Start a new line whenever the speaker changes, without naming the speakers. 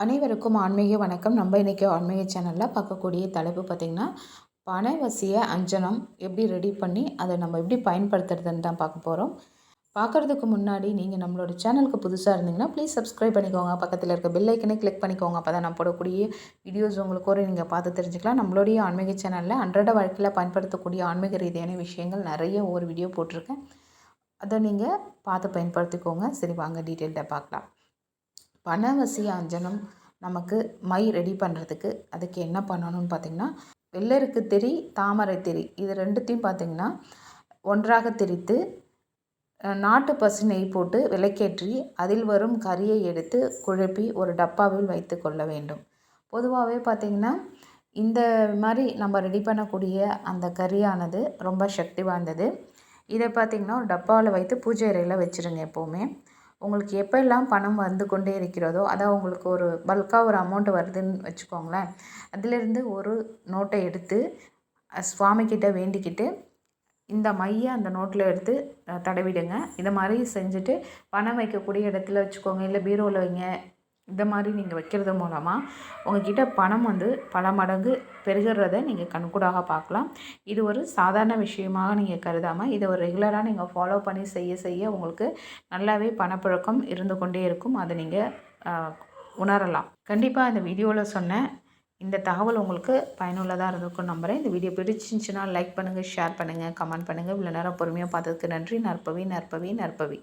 அனைவருக்கும் ஆன்மீக வணக்கம். நம்ம இன்றைக்கி ஆன்மீக சேனலில் பார்க்கக்கூடிய தலைப்பு பார்த்திங்கன்னா, பணவசிய அஞ்சனம் எப்படி ரெடி பண்ணி அதை நம்ம எப்படி பயன்படுத்துறதுன்னு தான் பார்க்க போகிறோம். பார்க்குறதுக்கு முன்னாடி நீங்கள் நம்மளோட சேனலுக்கு புதுசாக இருந்தீங்கன்னா ப்ளீஸ் சப்ஸ்கிரைப் பண்ணிக்கோங்க. பக்கத்தில் இருக்க பெல் ஐக்கனே கிளிக் பண்ணிக்கோங்க. அப்போ தான் நான் போடக்கூடிய வீடியோஸ் உங்களுக்கு ஒரு நீங்கள் பார்த்து தெரிஞ்சுக்கலாம். நம்மளுடைய ஆன்மீக சேனலில் அன்றாட வாழ்க்கையில் பயன்படுத்தக்கூடிய ஆன்மீக ரீதியான விஷயங்கள் நிறைய ஒரு வீடியோ போட்டிருக்கேன். அதை நீங்கள் பார்த்து பயன்படுத்திக்கோங்க. சரி, வாங்க டீட்டெயில்டாக பார்க்கலாம். பணவசிய அஞ்சனம் நமக்கு மை ரெடி பண்ணுறதுக்கு அதுக்கு என்ன பண்ணணும்னு பார்த்திங்கன்னா, வெள்ளருக்கு திரி, தாமரை திரி இது ரெண்டுத்தையும் பார்த்திங்கன்னா ஒன்றாக திரித்து நாட்டு பசு நெய் போட்டு விளக்கேற்றி அதில் வரும் கரியை எடுத்து குழப்பி ஒரு டப்பாவில் வைத்து கொள்ள வேண்டும். பொதுவாகவே பார்த்திங்கன்னா இந்த மாதிரி நம்ம ரெடி பண்ணக்கூடிய அந்த கரியானது ரொம்ப சக்தி வாய்ந்தது. இதை பார்த்திங்கன்னா ஒரு டப்பாவில் வைத்து பூஜை அறையில் வச்சுருங்க. எப்போவுமே உங்களுக்கு எப்போல்லாம் பணம் வந்து கொண்டே இருக்கிறதோ, அதான் உங்களுக்கு ஒரு பல்காக ஒரு அமௌண்ட் வருதுன்னு வச்சுக்கோங்களேன், அதிலிருந்து ஒரு நோட்டை எடுத்து சுவாமிக்கிட்ட வேண்டிக்கிட்டு இந்த மையை அந்த நோட்டில் எடுத்து தடவிடுங்க. இதை மாதிரி செஞ்சுட்டு பணம் வைக்கக்கூடிய இடத்துல வச்சுக்கோங்க, இல்லை பீரோவில் வைங்க. இந்த மாதிரி நீங்கள் வைக்கிறது மூலமாக உங்கள்கிட்ட பணம் வந்து பல மடங்கு பெருகிறத நீங்கள் கண்கூடாக பார்க்கலாம். இது ஒரு சாதாரண விஷயமாக நீங்கள் கருதாமல் இதை ஒரு ரெகுலராக நீங்கள் ஃபாலோ பண்ணி செய்ய உங்களுக்கு நல்லாவே பணப்புழக்கம் இருந்து கொண்டே இருக்கும். அதை நீங்கள் உணரலாம். கண்டிப்பாக இந்த வீடியோவில் சொன்ன இந்த தகவல் உங்களுக்கு பயனுள்ளதாக இருந்திருக்கும் நம்புகிறேன். இந்த வீடியோ பிடிச்சிருந்துச்சுன்னா லைக் பண்ணுங்கள், ஷேர் பண்ணுங்கள், கமெண்ட் பண்ணுங்கள். இவ்வளோ நேரம் பொறுமையாக பார்த்ததுக்கு நன்றி. நற்பவி.